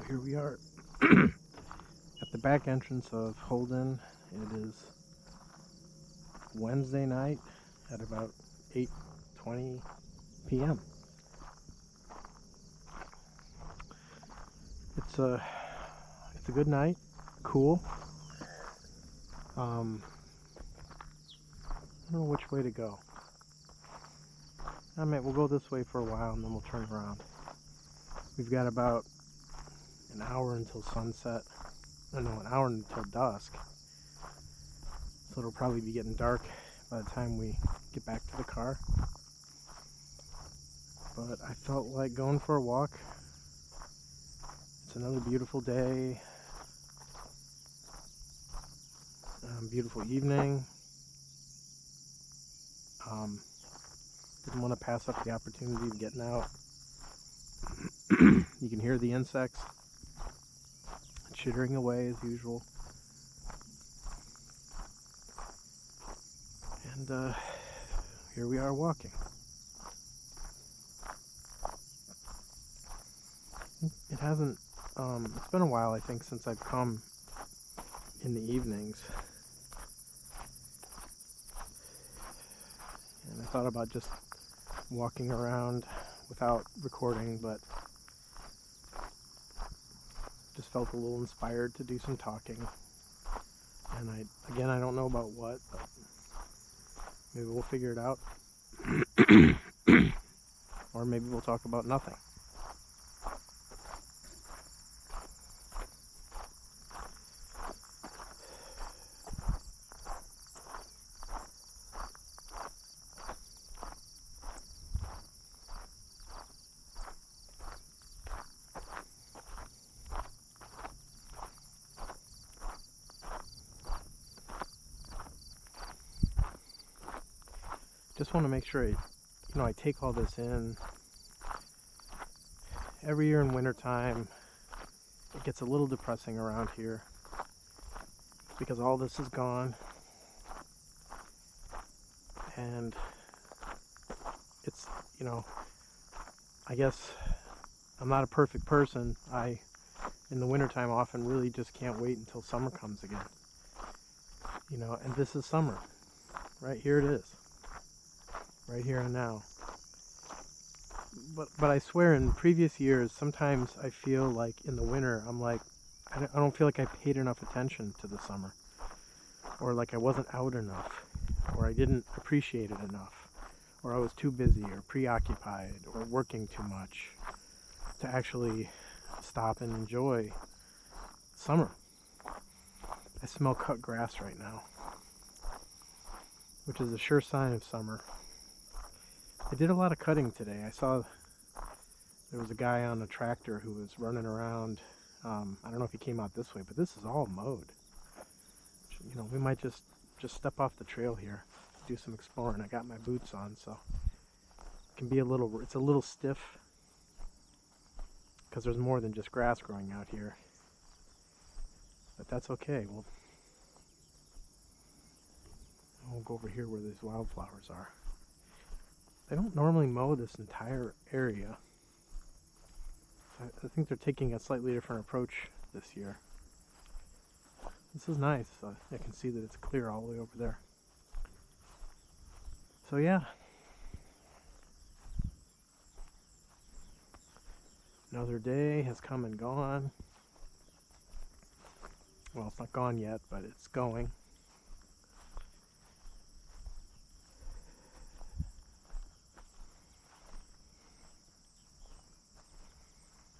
Here we are at the back entrance of Holden. It is Wednesday night at about 8:20 p.m. It's a good night, cool. I don't know which way to go. We'll go this way for a while and then we'll turn around. We've got about an hour until sunset. An hour until dusk. So it'll probably be getting dark by the time we get back to the car. But I felt like going for a walk. It's another beautiful day. Beautiful evening. Didn't want to pass up the opportunity of getting out. You can hear the insects chittering away as usual. And here we are walking. It hasn't, it's been a while, I think, since I've come in the evenings. And I thought about just walking around without recording, but just felt a little inspired to do some talking. And I don't know about what, but maybe we'll figure it out. Or maybe we'll talk about nothing. Just want to make sure I take all this in. Every year in wintertime, it gets a little depressing around here because all this is gone. And it's, I guess I'm not a perfect person. In the wintertime, often really just can't wait until summer comes again. And this is summer. Right here it is. Right here and now. But I swear in previous years, sometimes I feel like in the winter, I'm like, I don't feel like I paid enough attention to the summer. Or like I wasn't out enough. Or I didn't appreciate it enough. Or I was too busy or preoccupied or working too much to actually stop and enjoy summer. I smell cut grass right now, which is a sure sign of summer. I did a lot of cutting today. I saw there was a guy on a tractor who was running around. I don't know if he came out this way, but this is all mowed. We might just step off the trail here, do some exploring. I got my boots on, so it can be it's a little stiff because there's more than just grass growing out here. But that's okay. We'll go over here where these wildflowers are. They don't normally mow this entire area. I think they're taking a slightly different approach this year. This is nice. I can see that it's clear all the way over there. So yeah. Another day has come and gone. Well, it's not gone yet, but it's going.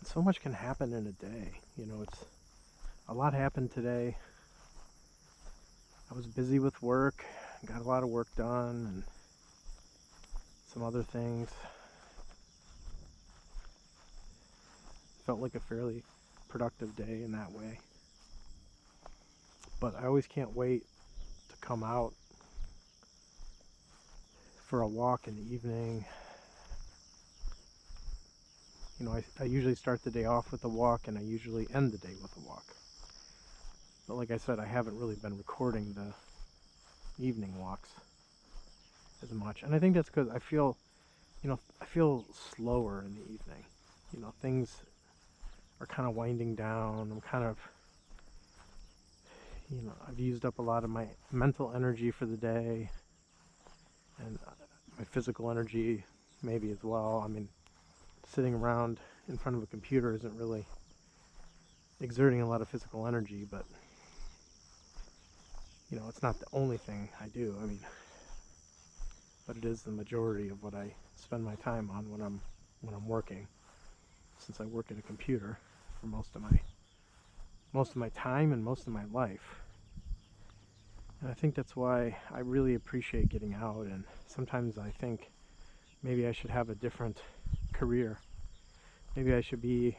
So much can happen in a day. A lot happened today. I was busy with work, got a lot of work done, and some other things. Felt like a fairly productive day in that way. But I always can't wait to come out for a walk in the evening. I usually start the day off with a walk, and I usually end the day with a walk. But like I said, I haven't really been recording the evening walks as much. And I think that's because I feel slower in the evening. Things are kind of winding down. I'm kind of, I've used up a lot of my mental energy for the day, and my physical energy maybe as well. I mean, sitting around in front of a computer isn't really exerting a lot of physical energy, but it's not the only thing I do. I mean, but it is the majority of what I spend my time on when I'm working, since I work at a computer for most of my time and most of my life. And I think that's why I really appreciate getting out, and sometimes I think maybe I should have a different career. Maybe I should be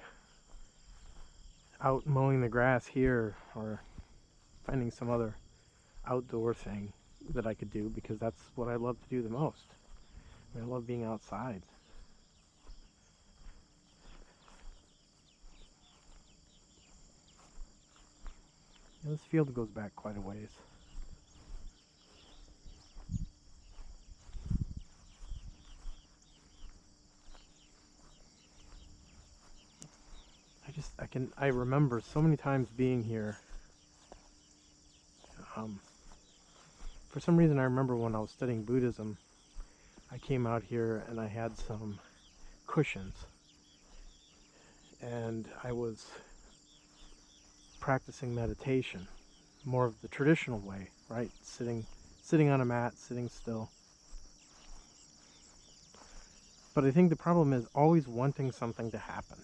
out mowing the grass here, or finding some other outdoor thing that I could do, because that's what I love to do the most. I love being outside. This field goes back quite a ways. I remember so many times being here. For some reason, I remember when I was studying Buddhism, I came out here and I had some cushions, and I was practicing meditation, more of the traditional way, right? Sitting on a mat, sitting still. But I think the problem is always wanting something to happen.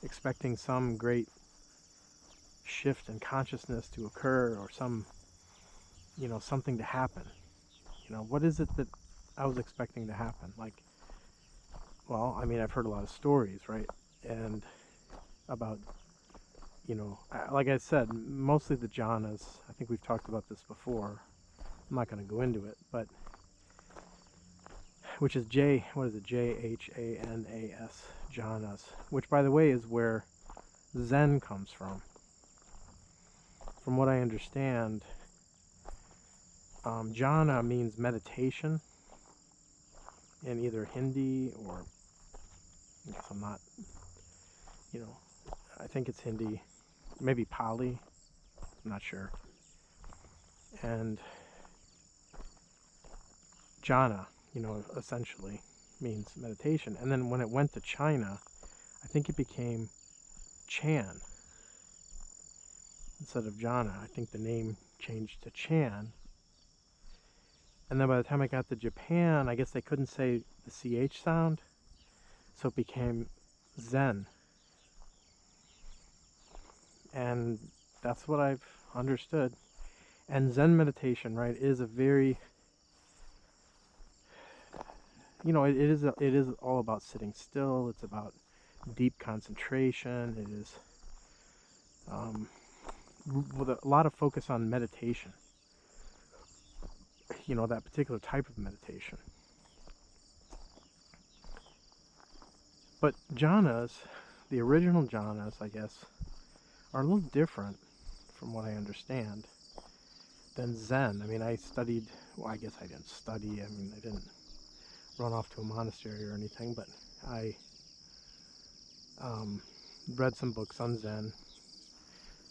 Expecting some great shift in consciousness to occur, or something to happen. What is it that I was expecting to happen? Well, I mean, I've heard a lot of stories, right? And about, like I said, mostly the jhanas. I think we've talked about this before. I'm not going to go into it, but which is Jhanas, jhanas, which, by the way, is where Zen comes from. From what I understand, jhana means meditation in either Hindi or, I guess I'm not, I think it's Hindi, maybe Pali, I'm not sure. And jhana, essentially means meditation. And then when it went to China, I think it became Chan instead of jhana. I think the name changed to Chan. And then by the time I got to Japan, I guess they couldn't say the CH sound, so it became Zen. And that's what I've understood. And Zen meditation, right, is a very, it is all about sitting still. It's about deep concentration. It is with a lot of focus on meditation. That particular type of meditation. But jhanas, the original jhanas, I guess, are a little different, from what I understand, than Zen. I mean, I studied, well, I guess I didn't study, I mean, I didn't run off to a monastery or anything, but I read some books on Zen,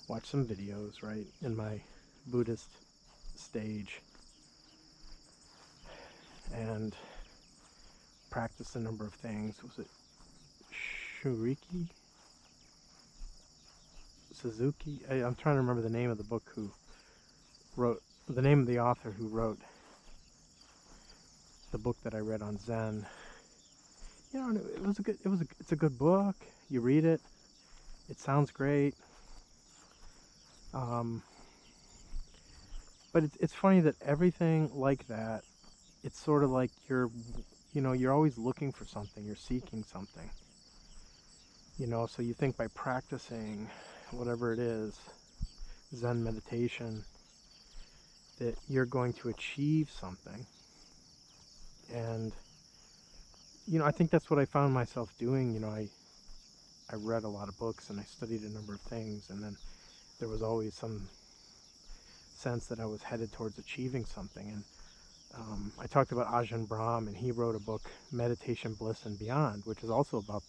watched some videos, right, in my Buddhist stage, and practiced a number of things. Was it Shuriki? Suzuki? I'm trying to remember the name of the book the name of the author who wrote the book that I read on Zen. It's a good book. You read it, it sounds great. But it's funny that everything like that, it's sort of like you're always looking for something, you're seeking something. So you think by practicing whatever it is, Zen meditation, that you're going to achieve something. And I think that's what I found myself doing. I read a lot of books and I studied a number of things, and then there was always some sense that I was headed towards achieving something. And I talked about Ajahn Brahm, and he wrote a book, Meditation, Bliss, and Beyond, which is also about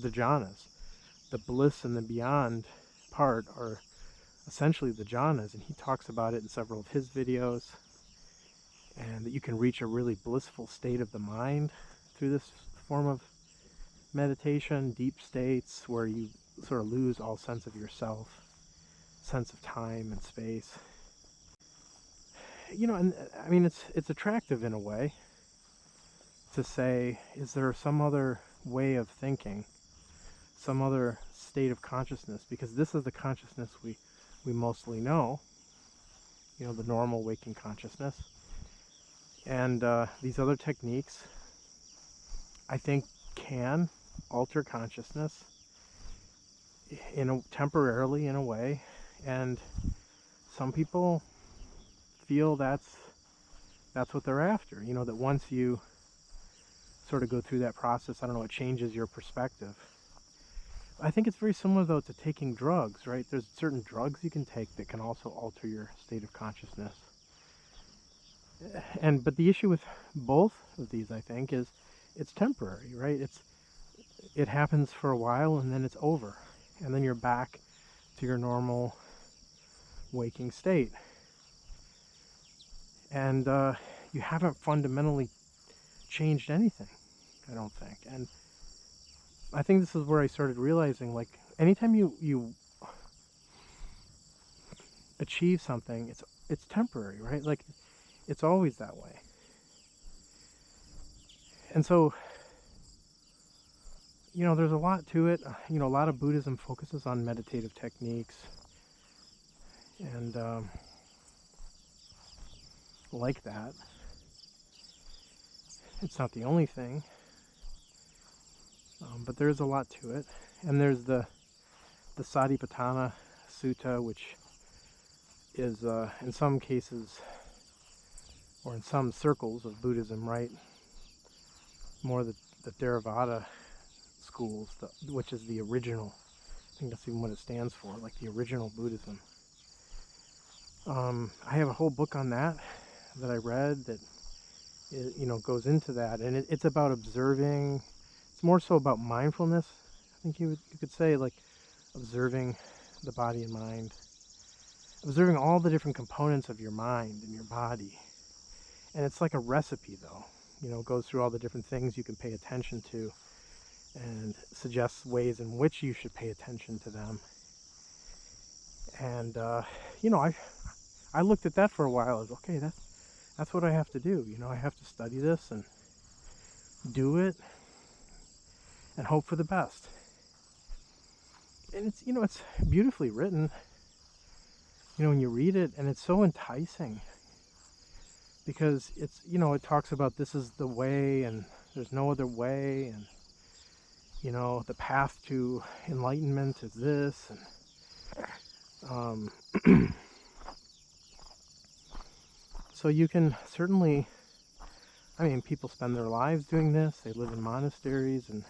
the jhanas. The bliss and the beyond part are essentially the jhanas, and he talks about it in several of his videos, and that you can reach a really blissful state of the mind through this form of meditation, deep states where you sort of lose all sense of yourself, sense of time and space. And I mean, it's attractive in a way to say, is there some other way of thinking, some other state of consciousness? Because this is the consciousness we mostly know, the normal waking consciousness. And these other techniques, I think, can alter consciousness temporarily in a way, and some people feel that's what they're after. That once you sort of go through that process, I don't know, it changes your perspective. I think it's very similar though to taking drugs, right? There's certain drugs you can take that can also alter your state of consciousness. But the issue with both of these, I think, is it's temporary, right? It happens for a while and then it's over. And then you're back to your normal waking state. And you haven't fundamentally changed anything, I don't think. And I think this is where I started realizing, like, anytime you achieve something, it's temporary, right? Like, it's always that way. And so, there's a lot to it. A lot of Buddhism focuses on meditative techniques. And like that. It's not the only thing. But there's a lot to it. And there's the Satipatthana Sutta, which is, in some cases, or in some circles of Buddhism, right, more the Theravada schools, which is the original. I think that's even what it stands for, like the original Buddhism. I have a whole book on that I read that, goes into that, and it's about observing. It's more so about mindfulness, I think you could say, like observing the body and mind, observing all the different components of your mind and your body. And it's like a recipe, though. It goes through all the different things you can pay attention to and suggests ways in which you should pay attention to them. And, I looked at that for a while as, okay, that's what I have to do. I have to study this and do it and hope for the best. And it's beautifully written, when you read it, and it's so enticing because it talks about this is the way and there's no other way, and, the path to enlightenment is this, and, so you can certainly, people spend their lives doing this. They live in monasteries and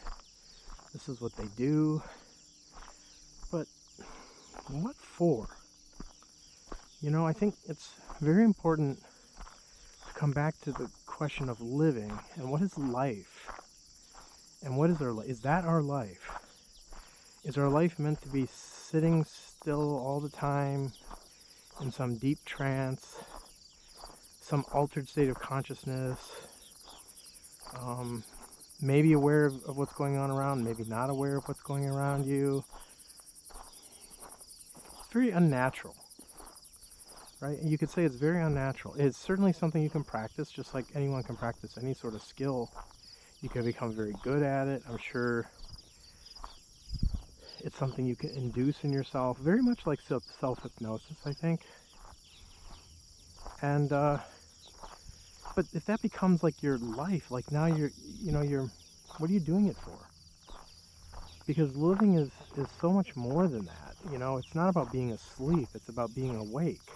this is what they do. But what for? I think it's very important to come back to the question of living and what is life? And what is our life? Is that our life? Is our life meant to be sitting still all the time in some deep trance, some altered state of consciousness, maybe aware of what's going on around, maybe not aware of what's going around you? It's very unnatural, right? And you could say it's very unnatural. It's certainly something you can practice, just like anyone can practice any sort of skill. You can become very good at it. I'm sure it's something you can induce in yourself, very much like self-hypnosis, I think. And but if that becomes like your life, like now you're what are you doing it for? Because living is so much more than that. It's not about being asleep, it's about being awake.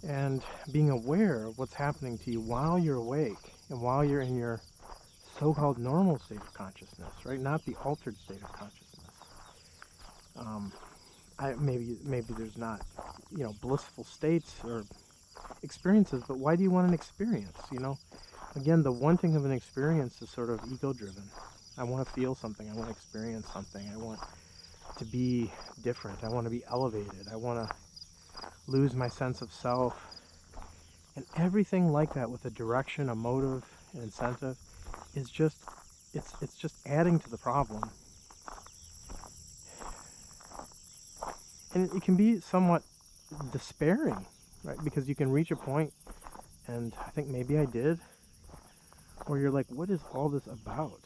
And being aware of what's happening to you while you're awake and while you're in your so-called normal state of consciousness, right? Not the altered state of consciousness. Maybe there's not, blissful states or experiences, but why do you want an experience? Again, the wanting of an experience is sort of ego-driven. I want to feel something. I want to experience something. I want to be different. I want to be elevated. I want to lose my sense of self. And everything like that with a direction, a motive, an incentive is just, it's just adding to the problem. And it can be somewhat despairing, right? Because you can reach a point, and I think maybe I did, where you're like, what is all this about?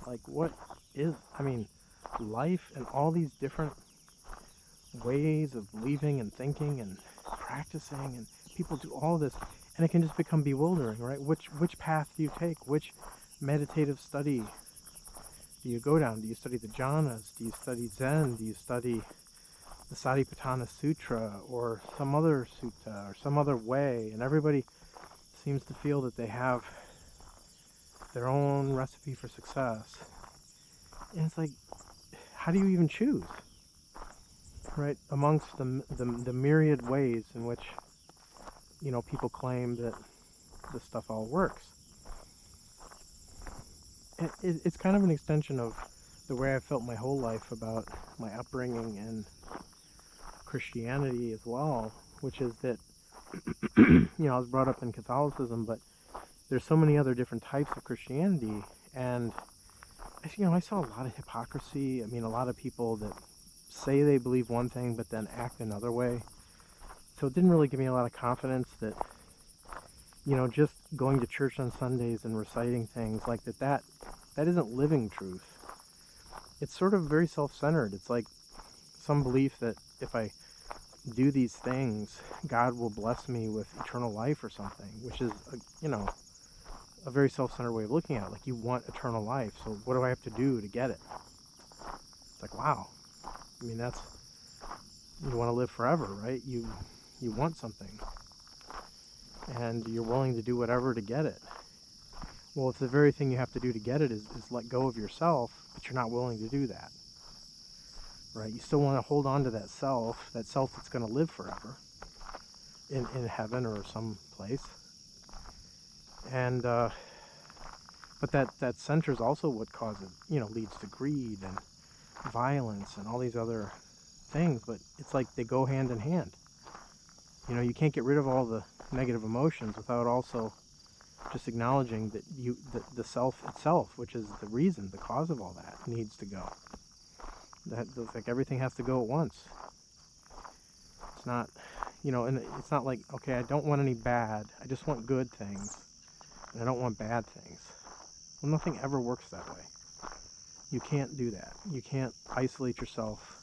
Like, what is, life and all these different ways of believing and thinking and practicing, and people do all this, and it can just become bewildering, right? Which path do you take? Which meditative study do you go down? Do you study the Jhanas? Do you study Zen? Do you study the Satipatthana Sutra or some other sutta or some other way? And everybody seems to feel that they have their own recipe for success. And it's like, how do you even choose? Right? Amongst the myriad ways in which, people claim that this stuff all works. It's kind of an extension of the way I felt my whole life about my upbringing and Christianity as well, which is that, I was brought up in Catholicism, but there's so many other different types of Christianity, and, I saw a lot of hypocrisy. A lot of people that say they believe one thing, but then act another way. So it didn't really give me a lot of confidence that, just going to church on Sundays and reciting things like that isn't living truth. It's sort of very self-centered. It's like some belief that if I do these things, God will bless me with eternal life or something, which is, a very self-centered way of looking at it. Like, you want eternal life, so what do I have to do to get it? It's like, wow. You want to live forever, right? You want something, and you're willing to do whatever to get it. Well, if the very thing you have to do to get it is let go of yourself, but you're not willing to do that, right? You still want to hold on to that self that's going to live forever in heaven or some place. And but that center is also what causes, leads to greed and violence and all these other things. But it's like they go hand in hand. You can't get rid of all the negative emotions without also just acknowledging that the self itself, which is the reason, the cause of all that, needs to go. That's like everything has to go at once. It's not, and it's not like, okay, I don't want any bad, I just want good things, and I don't want bad things. Well, nothing ever works that way. You can't do that. You can't isolate yourself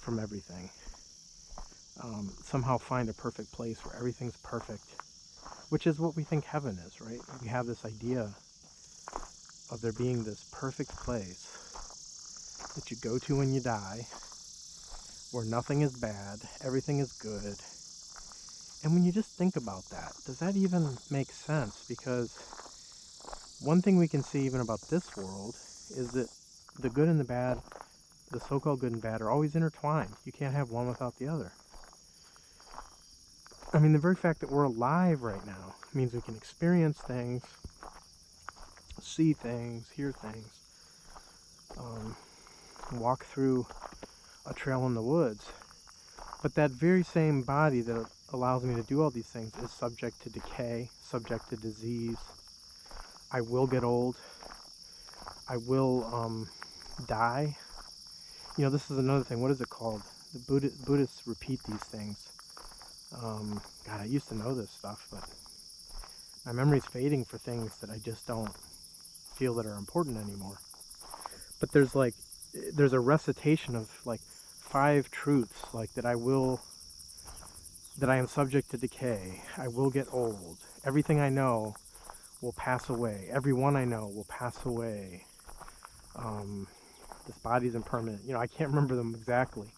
from everything. Somehow find a perfect place where everything's perfect, which is what we think heaven is, right? We have this idea of there being this perfect place that you go to when you die, where nothing is bad, everything is good. And when you just think about that, does that even make sense? Because one thing we can see even about this world is that the good and the bad, the so-called good and bad, are always intertwined. You can't have one without the other. The very fact that we're alive right now means we can experience things, see things, hear things, walk through a trail in the woods. But that very same body that allows me to do all these things is subject to decay, subject to disease. I will get old. I will die. This is another thing. What is it called? The Buddhists repeat these things. God, I used to know this stuff, but my memory's fading for things that I just don't feel that are important anymore. But there's a recitation of 5 truths, that I am subject to decay. I will get old. Everything I know will pass away. Everyone I know will pass away. This body's impermanent. I can't remember them exactly.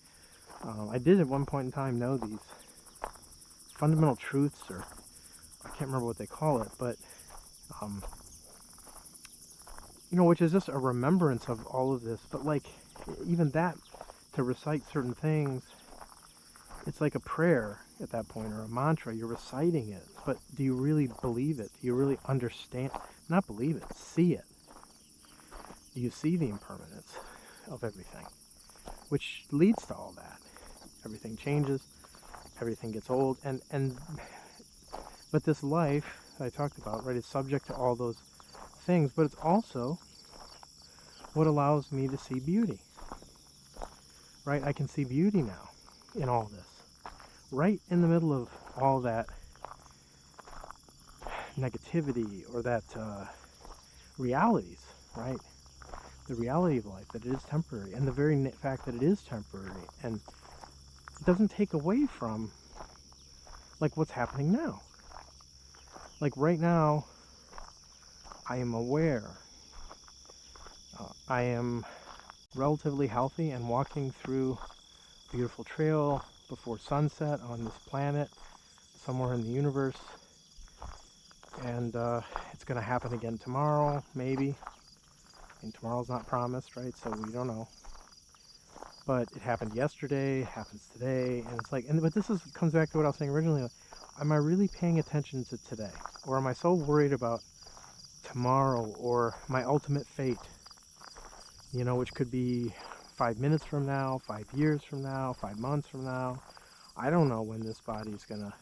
I did at one point in time know these fundamental truths, or I can't remember what they call it, but which is just a remembrance of all of this. But even that, to recite certain things, it's like a prayer at that point, or a mantra. You're reciting it, but do you really believe it? Do you really understand? Not believe it, see it. you see the impermanence of everything, which leads to all that. Everything changes, everything gets old, but this life I talked about, right, is subject to all those things, but it's also what allows me to see beauty, right? I can see beauty now in all this, right in the middle of all that negativity or that realities, right? The reality of life, that it is temporary, and the very fact that it is temporary, and it doesn't take away from like what's happening now. Like right now, I am aware. I am relatively healthy and walking through a beautiful trail before sunset on this planet, somewhere in the universe. And it's going to happen again tomorrow, maybe. And tomorrow's not promised, right? So we don't know. But it happened yesterday, it happens today, and it's like, but comes back to what I was saying originally. Like, am I really paying attention to today? Or am I so worried about tomorrow or my ultimate fate? You know, which could be 5 minutes from now, 5 years from now, 5 months from now. I don't know when this body is going to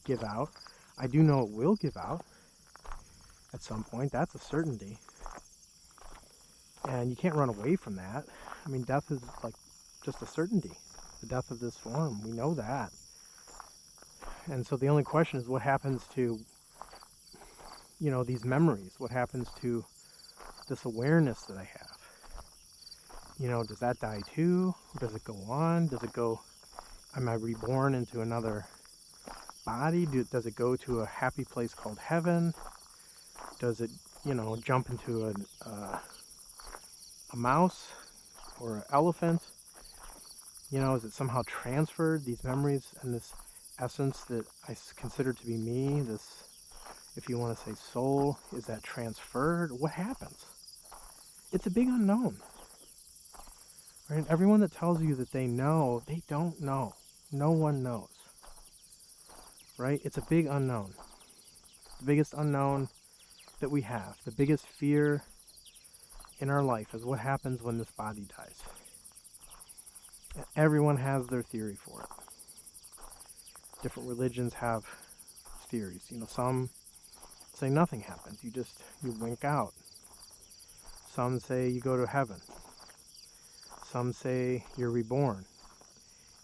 give out. I do know it will give out at some point. That's a certainty. And you can't run away from that. I mean, death is like just a certainty. The death of this form. We know that. And so the only question is what happens to, you know, these memories? What happens to this awareness that I have? You know, does that die too? Does it go on? Am I reborn into another body? Does it go to a happy place called heaven? Does it, you know, jump into a mouse or an elephant? You know, is it somehow transferred, these memories and this essence that I consider to be me, this, if you want to say soul, is that transferred? What happens? It's a big unknown. Right? Everyone that tells you that they know, they don't know. No one knows. Right? It's a big unknown. The biggest unknown that we have, the biggest fear in our life is what happens when this body dies. Everyone has their theory for it. Different religions have theories. You know, some say nothing happens. You wink out. Some say you go to heaven. Some say you're reborn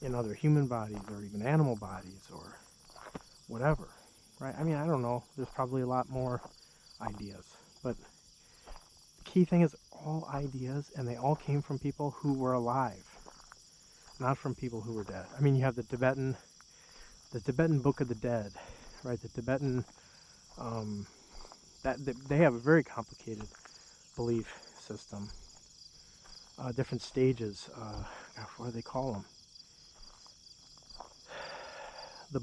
in other human bodies or even animal bodies or whatever, right? I mean, I don't know. There's probably a lot more ideas. But the key thing is all ideas, and they all came from people who were alive, not from people who were dead. I mean, you have the Tibetan Book of the Dead, right? The Tibetan, they have a very complicated belief system. Different stages. What do they call them? The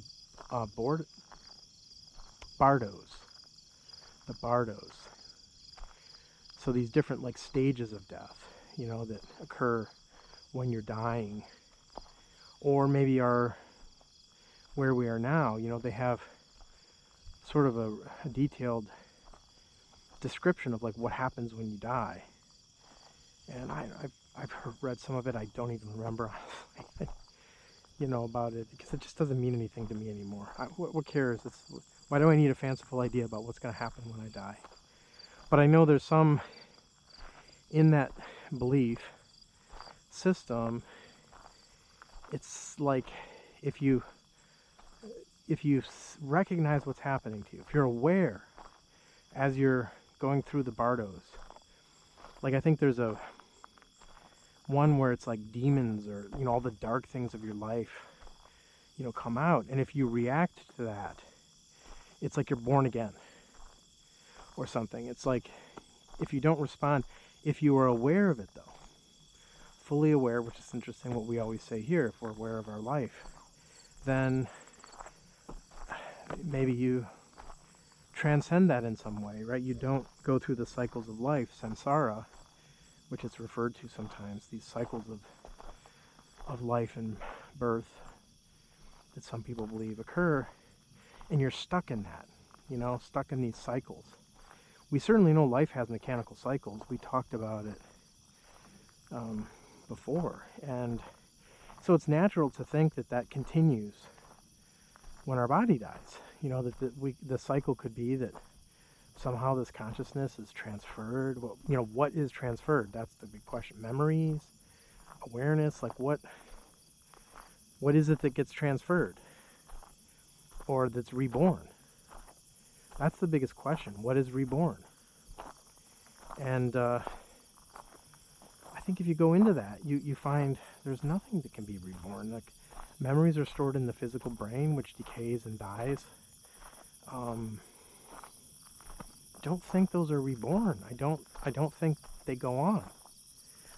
bardos. The bardos. So these different like stages of death, you know, that occur when you're dying, or maybe are where we are now. You know, they have sort of a detailed description of like what happens when you die. And I've read some of it. I don't even remember, you know, about it, because it just doesn't mean anything to me anymore. What cares? Why do I need a fanciful idea about what's going to happen when I die? But I know there's some in that belief system. It's like if you recognize what's happening to you, if you're aware as you're going through the bardos, like I think there's a one where it's like demons or, you know, all the dark things of your life, you know, come out. And if you react to that, it's like you're born again or something. It's like if you don't respond, if you are aware of it though, fully aware, which is interesting what we always say here, if we're aware of our life, then maybe you transcend that in some way, right? You don't go through the cycles of life, samsara, which it's referred to sometimes, these cycles of life and birth that some people believe occur, and you're stuck in that, you know, stuck in these cycles. we certainly know life has mechanical cycles. We talked about it before. And so it's natural to think that that continues when our body dies. You know, that the cycle could be that somehow this consciousness is transferred. Well, you know, what is transferred? That's the big question. Memories, awareness, like what is it that gets transferred or that's reborn? That's the biggest question. What is reborn? And I think if you go into that, you find there's nothing that can be reborn. Like, memories are stored in the physical brain, which decays and dies. Don't think those are reborn. I don't think they go on.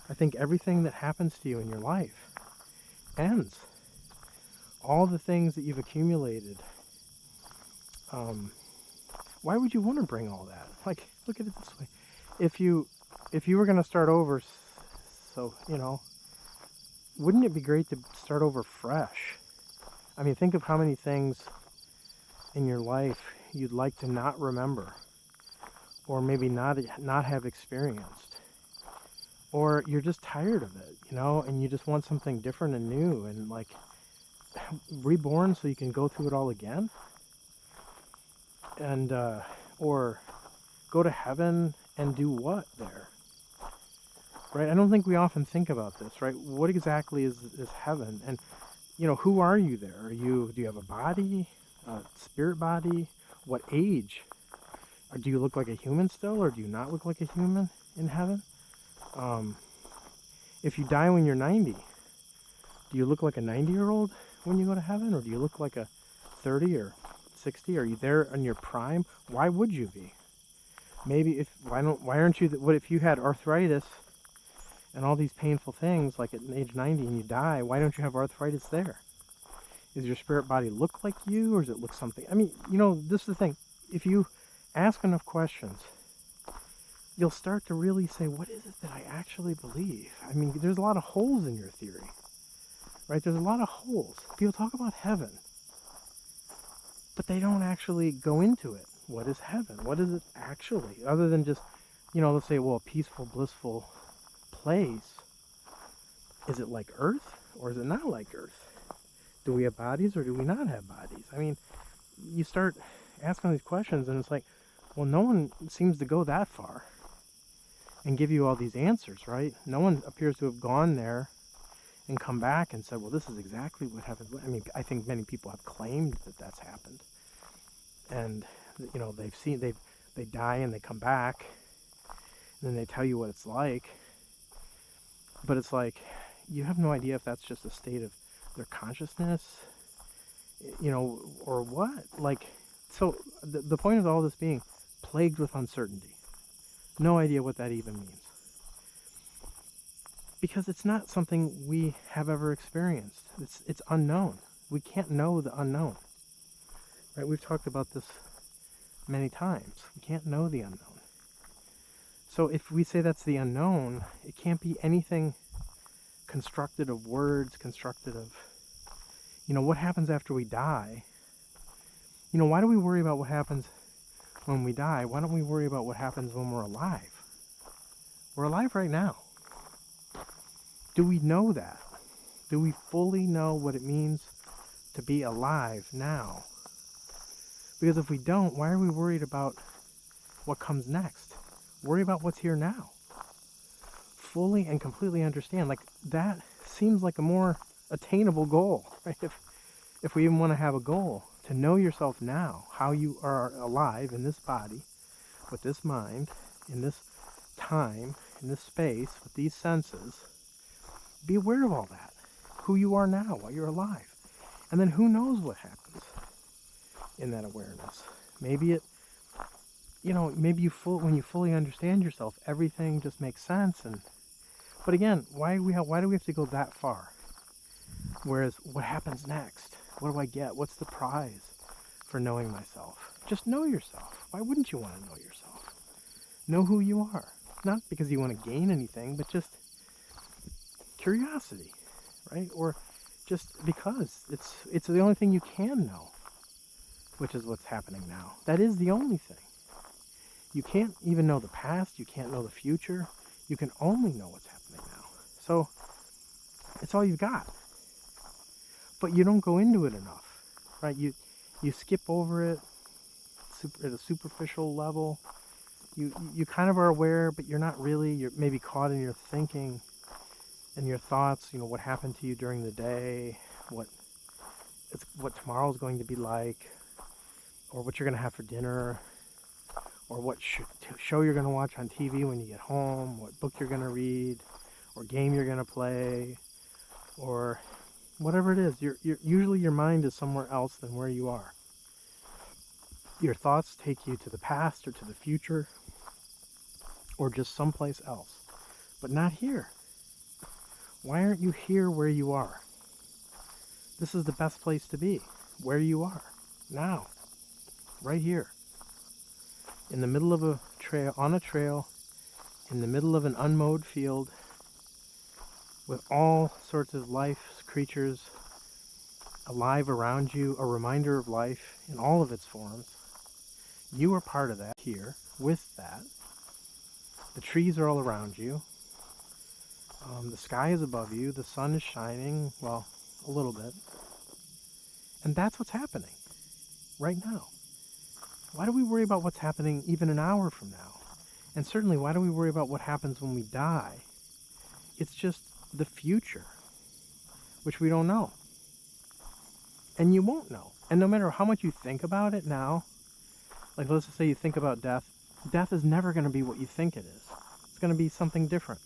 I think everything that happens to you in your life ends. All the things that you've accumulated. Why would you want to bring all that? Like, look at it this way. If you were going to start over, so, you know, wouldn't it be great to start over fresh? I mean, think of how many things in your life you'd like to not remember, or maybe not have experienced, or you're just tired of it, you know, and you just want something different and new, and like reborn so you can go through it all again, and or go to heaven and do what there, right? I don't think we often think about this, right? What exactly is heaven? And you know, who are you there? Do you have a body, a spirit body? What age? Or do you look like a human still, or do you not look like a human in heaven? If you die when you're 90, do you look like a 90-year-old when you go to heaven, or do you look like a 30 or 60? Are you there in your prime? Why would you be? Maybe why aren't you? What if you had arthritis and all these painful things, like at age 90, and you die? Why don't you have arthritis there? Does your spirit body look like you, or does it look something? I mean, you know, this is the thing. If you ask enough questions, you'll start to really say, what is it that I actually believe? I mean, there's a lot of holes in your theory, right? There's a lot of holes. People talk about heaven, but they don't actually go into it. What is heaven? What is it actually? Other than just, you know, let's say, well, a peaceful, blissful place. Is it like Earth, or is it not like Earth? Do we have bodies, or do we not have bodies? I mean, you start asking these questions, and it's like, well, no one seems to go that far and give you all these answers, right? No one appears to have gone there and come back and said, well, this is exactly what happened. I mean, I think many people have claimed that that's happened. And, you know, they die and they come back, and then they tell you what it's like. But it's like, you have no idea if that's just a state of their consciousness, you know, or what. Like, so the point of all this being plagued with uncertainty. No idea what that even means. Because it's not something we have ever experienced. It's unknown. We can't know the unknown. Right? We've talked about this many times. We can't know the unknown. So if we say that's the unknown, it can't be anything constructed of words, constructed of, you know, what happens after we die. You know, why do we worry about what happens when we die? Why don't we worry about what happens when we're alive? We're alive right now. Do we know that? Do we fully know what it means to be alive now? Because if we don't, why are we worried about what comes next? Worry about what's here now. Fully and completely understand. Like, that seems like a more attainable goal, right? If we even want to have a goal, to know yourself now, how you are alive in this body, with this mind, in this time, in this space, with these senses. Be aware of all that. Who you are now while you're alive. And then who knows what happens in that awareness. Maybe it, you know, maybe when you fully understand yourself, everything just makes sense. But again, why do we have to go that far? Whereas, what happens next? What do I get? What's the prize for knowing myself? Just know yourself. Why wouldn't you want to know yourself? Know who you are. Not because you want to gain anything, but just curiosity, right? Or just because it's the only thing you can know, which is what's happening now. That is the only thing. You can't even know the past. You can't know the future. You can only know what's happening now. So it's all you've got. But you don't go into it enough, right? You skip over it at a superficial level. You kind of are aware, but you're not really. You're maybe caught in your thinking and your thoughts. What happened to you during the day, what tomorrow's going to be like, or what you're going to have for dinner, or what show you're going to watch on TV when you get home, what book you're going to read, or game you're going to play, or whatever it is. Usually your mind is somewhere else than where you are. Your thoughts take you to the past or to the future or just someplace else, but not here. Why aren't you here where you are? This is the best place to be, where you are, now, right here, in the middle of a trail, on a trail, in the middle of an unmowed field, with all sorts of life, creatures alive around you, a reminder of life in all of its forms. You are part of that here, with that. The trees are all around you. The sky is above you. The sun is shining, well, a little bit. And that's what's happening right now. Why do we worry about what's happening even an hour from now? And certainly, why do we worry about what happens when we die? It's just the future, which we don't know. And you won't know. And no matter how much you think about it now, like let's just say you think about death, death is never going to be what you think it is. It's going to be something different.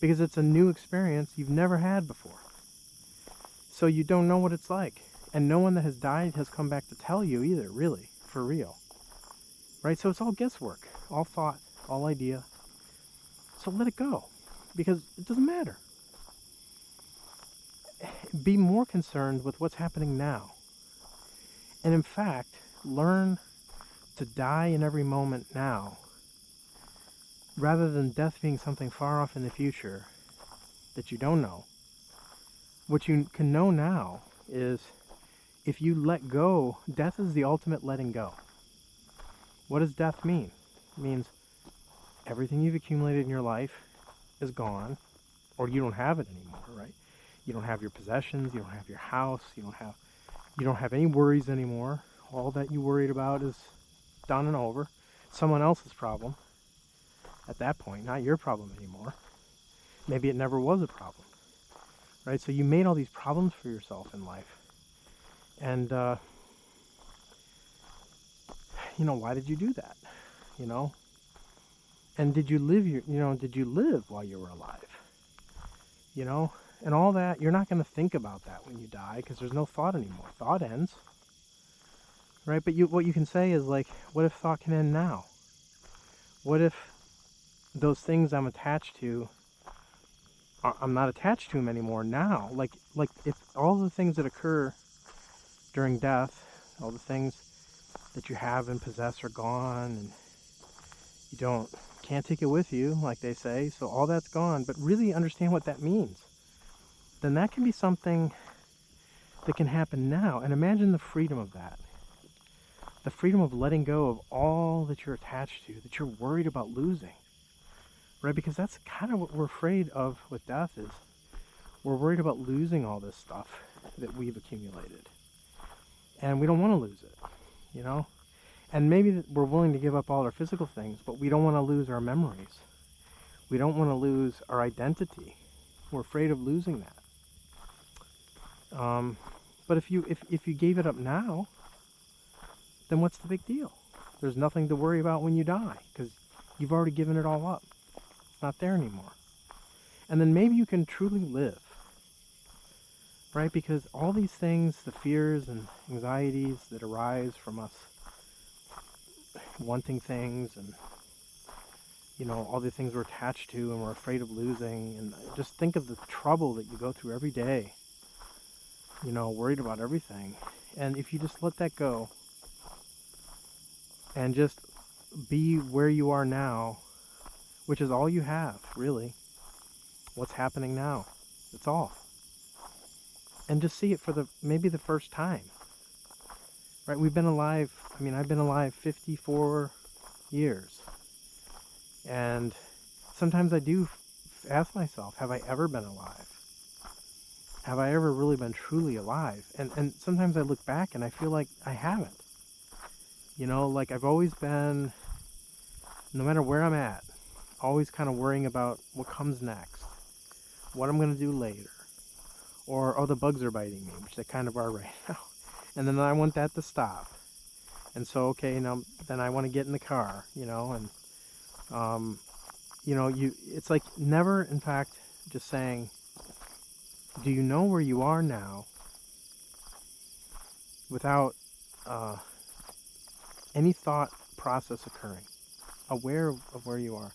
Because it's a new experience you've never had before. So you don't know what it's like. And no one that has died has come back to tell you either, really, for real. Right? So it's all guesswork, all thought, all idea. So let it go. Because it doesn't matter. Be more concerned with what's happening now. And in fact, learn to die in every moment now, rather than death being something far off in the future that you don't know. What you can know now is if you let go, death is the ultimate letting go. What does death mean? It means everything you've accumulated in your life is gone, or you don't have it anymore, right? You don't have your possessions, you don't have your house, you don't have any worries anymore. All that you worried about is done and over. Someone else's problem at that point, not your problem anymore. Maybe it never was a problem, right? So you made all these problems for yourself in life. And, why did you do that? And did you live while you were alive? And all that, you're not going to think about that when you die because there's no thought anymore. Thought ends, right? But what you can say is like, what if thought can end now? What if those things I'm attached to, I'm not attached to them anymore now? Like if all the things that occur during death, all the things that you have and possess are gone, and you can't take it with you, like they say, so all that's gone, but really understand what that means. Then that can be something that can happen now. And imagine the freedom of that. The freedom of letting go of all that you're attached to, that you're worried about losing. Right? Because that's kind of what we're afraid of with death is we're worried about losing all this stuff that we've accumulated. And we don't want to lose it, And maybe we're willing to give up all our physical things, but we don't want to lose our memories. We don't want to lose our identity. We're afraid of losing that. But if you gave it up now, then what's the big deal? There's nothing to worry about when you die because you've already given it all up. It's not there anymore. And then maybe you can truly live, right? Because all these things, the fears and anxieties that arise from us wanting things and all the things we're attached to and we're afraid of losing, and just think of the trouble that you go through every day, worried about everything. And if you just let that go and just be where you are now, which is all you have, really, what's happening now, that's all. And just see it for maybe the first time, right? I've been alive 54 years. And sometimes I do ask myself, have I ever been alive? Have I ever really been truly alive? And sometimes I look back and I feel like I haven't. Like I've always been, no matter where I'm at, always kind of worrying about what comes next, what I'm going to do later, or, oh, the bugs are biting me, which they kind of are right now. And then I want that to stop. And so, okay, now then I want to get in the car, and, it's like never, in fact, just saying, do you know where you are now without any thought process occurring, aware of where you are?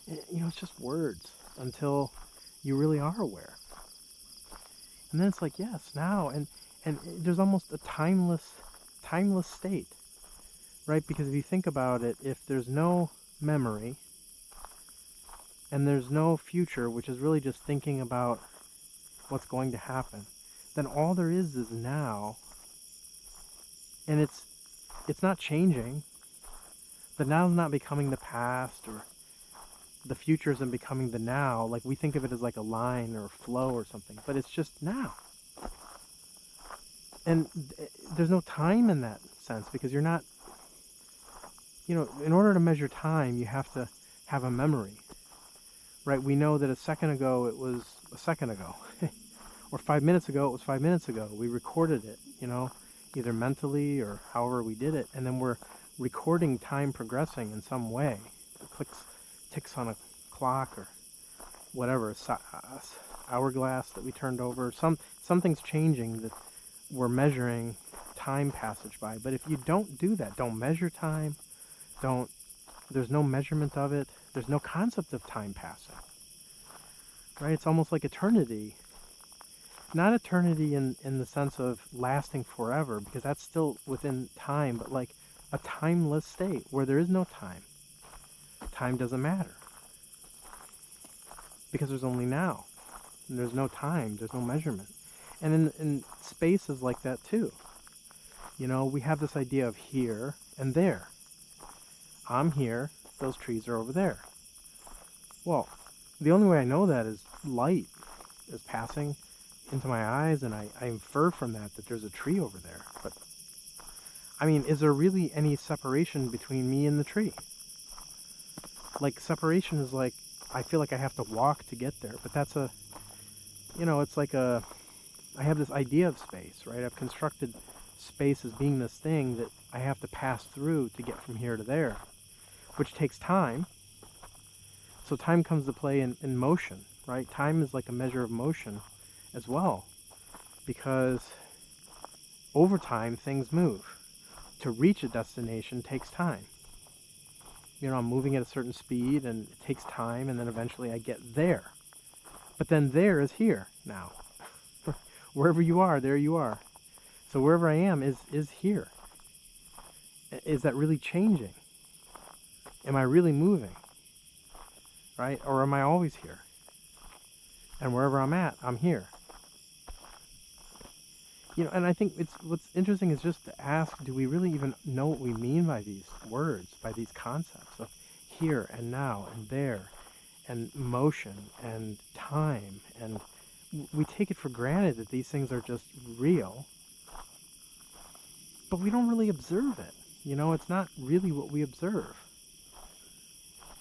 It's just words until you really are aware. And then it's like, yes, now, and there's almost a timeless state, right? Because if you think about it, if there's no memory and there's no future, which is really just thinking about what's going to happen, then all there is now, and it's not changing. The now's not becoming the past, or the future isn't becoming the now. Like we think of it as like a line or a flow or something, but it's just now. And there's no time in that sense, because you're not, in order to measure time, you have to have a memory, right? We know that a second ago it was a second ago, or 5 minutes ago it was 5 minutes ago. We recorded it, either mentally or however we did it, and then we're recording time progressing in some way. It ticks on a clock or whatever, hourglass that we turned over. Something's changing that we're measuring time passage by. But if you don't do that, don't measure time, there's no measurement of it, there's no concept of time passing, right? It's almost like eternity. Not eternity in the sense of lasting forever, because that's still within time, but like a timeless state where there is no time. Time doesn't matter, because there's only now, and there's no time, there's no measurement. And in space is like that too. We have this idea of here and there. I'm here, those trees are over there. Well, the only way I know that is light is passing into my eyes, and I infer from that there's a tree over there. But, I mean, is there really any separation between me and the tree? Like, separation is like, I feel like I have to walk to get there, but that's it's like I have this idea of space, right? I've constructed space as being this thing that I have to pass through to get from here to there, which takes time. So time comes to play in motion, right? Time is like a measure of motion as well, because over time things move. To reach a destination takes time. I'm moving at a certain speed, and it takes time, and then eventually I get there. But then there is here now. Wherever you are, there you are. So wherever I am is here. Is that really changing? Am I really moving? Right? Or am I always here? And wherever I'm at, I'm here. And I think what's interesting is just to ask, do we really even know what we mean by these words, by these concepts of here and now and there and motion and time? And we take it for granted that these things are just real, but we don't really observe it. It's not really what we observe.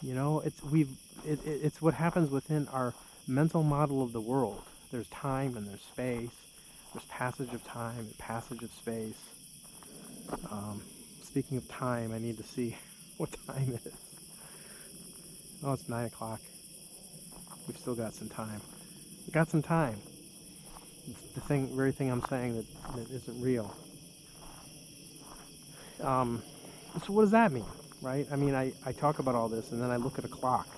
It's what happens within our mental model of the world. There's time and there's space. There's passage of time and passage of space. Speaking of time, I need to see what time it is. Oh, it's 9 o'clock. We've still got some time. We got some time. It's the very thing I'm saying that isn't real. So what does that mean, right? I mean, I talk about all this, and then I look at a clock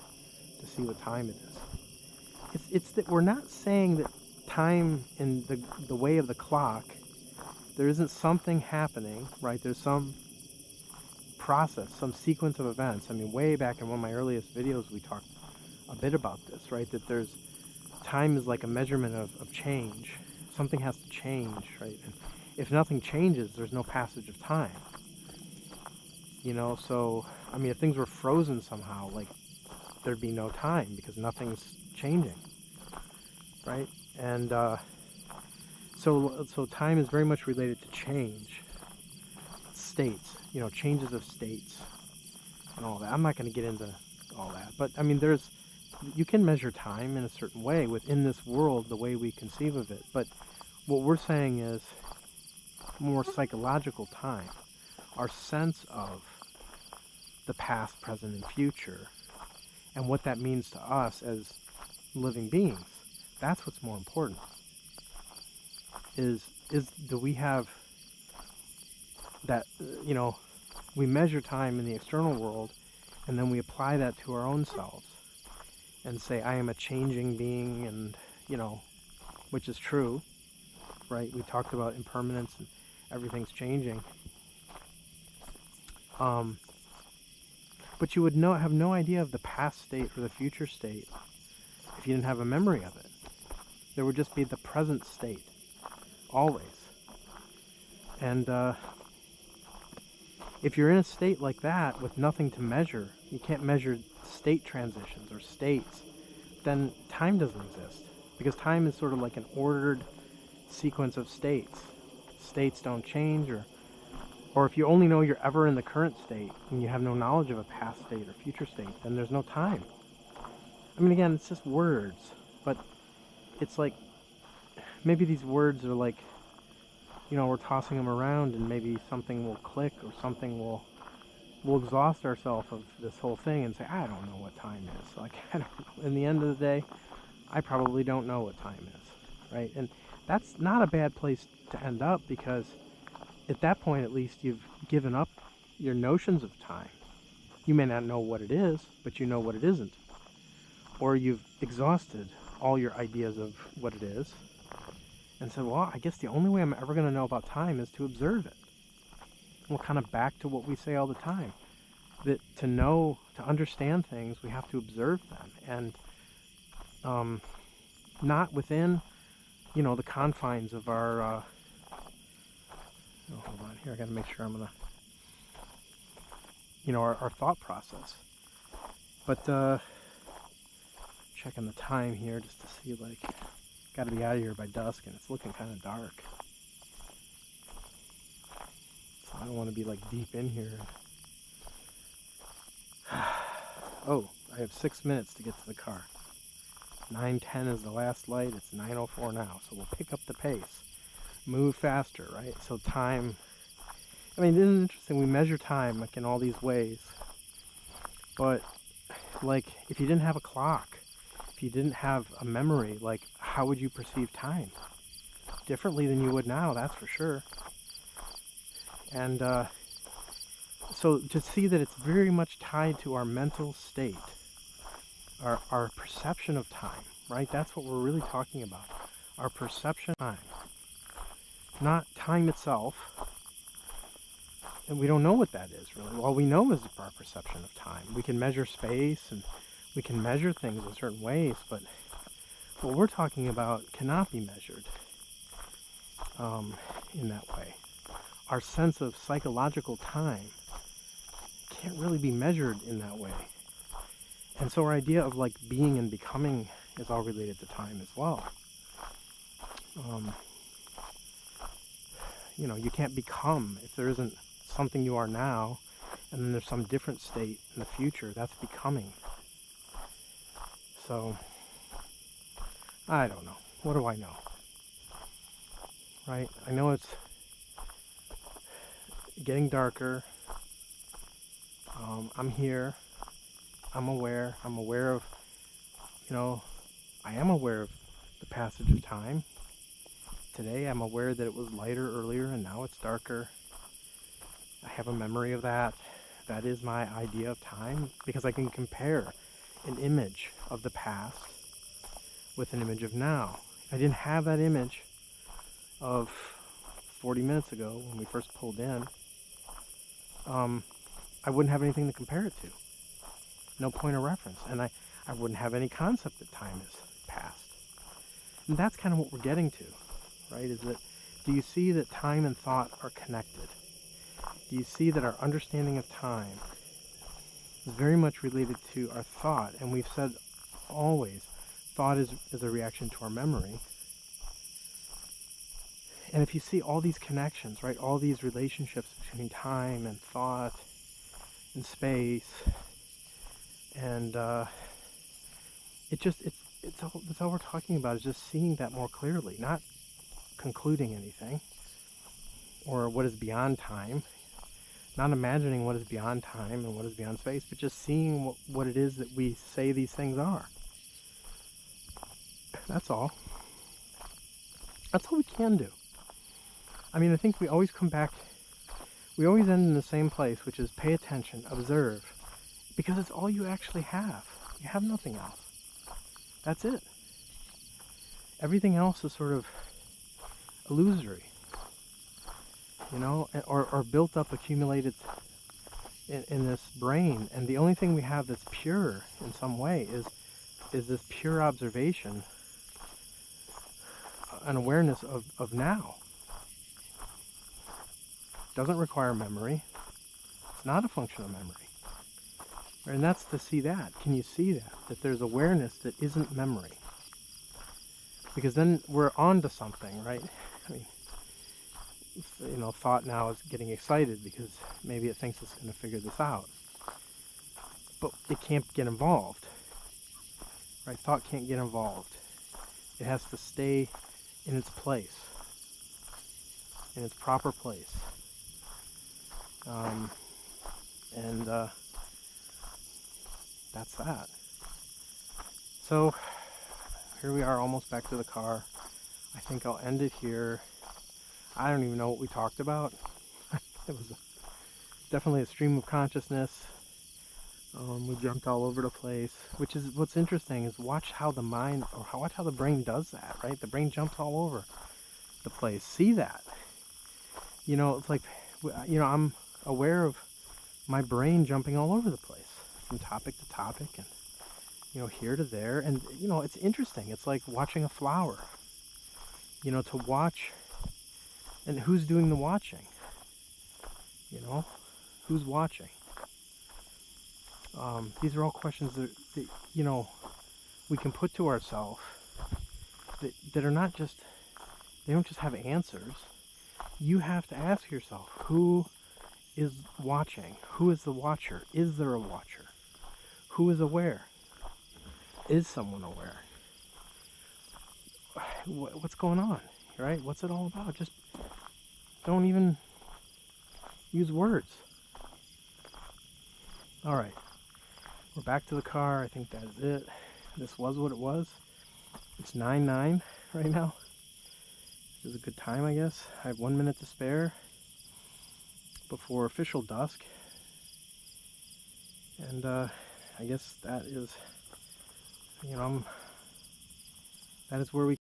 to see what time it is. It's that we're not saying that time in the way of the clock, there isn't something happening, right? There's some process, some sequence of events. I mean, way back in one of my earliest videos, we talked a bit about this, right? That time is like a measurement of change. Something has to change, right? And if nothing changes, there's no passage of time. So, I mean, if things were frozen somehow, like there'd be no time because nothing's changing, right? And so time is very much related to change, states, changes of states and all that. I'm not going to get into all that, but I mean, you can measure time in a certain way within this world, the way we conceive of it. But what we're saying is more psychological time, our sense of the past, present, and future, and what that means to us as living beings. That's what's more important. Is do we have that, we measure time in the external world, and then we apply that to our own selves and say, I am a changing being, and, which is true, right? We talked about impermanence and everything's changing. But you would have no idea of the past state or the future state if you didn't have a memory of it. There would just be the present state, always. And if you're in a state like that with nothing to measure, you can't measure state transitions or states, then time doesn't exist. Because time is sort of like an ordered sequence of states. States don't change, or if you only know you're ever in the current state and you have no knowledge of a past state or future state, then there's no time. I mean, again, it's just words, but it's like, maybe these words are like, we're tossing them around and maybe something will click or something we'll exhaust ourselves of this whole thing and say, I don't know what time is. Like, I don't know. In the end of the day, I probably don't know what time is, right? And that's not a bad place to end up, because at that point, at least, you've given up your notions of time. You may not know what it is, but you know what it isn't. Or you've exhausted all your ideas of what it is and said, well, I guess the only way I'm ever going to know about time is to observe it. And we're kind of back to what we say all the time, that to understand things, we have to observe them, and not within, the confines of our, hold on here, I got to make sure I'm going to, our thought process. But checking the time here just to see, like, got to be out of here by dusk, and it's looking kind of dark. So I don't want to be, like, deep in here. Oh, I have 6 minutes to get to the car. 9:10 is the last light. It's 9:04 now, so we'll pick up the pace. Move faster, right? So time, I mean, isn't it interesting? We measure time, like, in all these ways. But, like, if you didn't have a clock, if you didn't have a memory, like, how would you perceive time? Differently than you would now, that's for sure. And so to see that it's very much tied to our mental state, our perception of time, right? That's what we're really talking about. Our perception of time. Not time itself. And we don't know what that is, really. All we know is our perception of time. We can measure space and we can measure things in certain ways, but what we're talking about cannot be measured in that way. Our sense of psychological time can't really be measured in that way. And so our idea of, like, being and becoming is all related to time as well. You can't become if there isn't something you are now, and then there's some different state in the future. That's becoming. So, I don't know. What do I know? Right? I know it's getting darker. I'm here. I'm aware. I'm aware of, I am aware of the passage of time. Today I'm aware that it was lighter earlier and now it's darker. I have a memory of that. That is my idea of time, because I can compare an image of the past with an image of now. If I didn't have that image of 40 minutes ago when we first pulled in, I wouldn't have anything to compare it to. No point of reference. And I wouldn't have any concept that time is past. And that's kind of what we're getting to, right? Is that, do you see that time and thought are connected? Do you see that our understanding of time, is very much related to our thought. And we've said always, thought is a reaction to our memory. And if you see all these connections, right, all these relationships between time and thought and space, and it's all we're talking about is just seeing that more clearly, not concluding anything or what is beyond time, not imagining what is beyond time and what is beyond space, but just seeing what it is that we say these things are. That's all. That's all we can do. I mean, I think we always come back, we always end in the same place, which is pay attention, observe, because it's all you actually have. You have nothing else. That's it. Everything else is sort of illusory, or built up, accumulated in this brain. And the only thing we have that's pure in some way is this pure observation, an awareness of now. Doesn't require memory. It's not a function of memory. And that's to see that. Can you see that? That there's awareness that isn't memory. Because then we're on to something, right? I mean, thought now is getting excited because maybe it thinks it's going to figure this out. But it can't get involved. Right? Thought can't get involved. It has to stay in its place. In its proper place. That's that. So here we are, almost back to the car. I think I'll end it here. I don't even know what we talked about. It was definitely a stream of consciousness. We jumped all over the place, which is what's interesting is watch how the mind, or watch how the brain does that, right? The brain jumps all over the place. See that. It's like, I'm aware of my brain jumping all over the place from topic to topic and, here to there. And, it's interesting. It's like watching a flower, to watch. And who's doing the watching? Who's watching? These are all questions that we can put to ourselves that are not just, they don't just have answers. You have to ask yourself, who is watching? Who is the watcher? Is there a watcher? Who is aware? Is someone aware? What's going on, right? What's it all about? Just don't even use words. All right. We're back to the car. I think that is it. This was what it was. It's 9:09 right now. This is a good time, I guess. I have 1 minute to spare before official dusk. And I guess that is, that is where we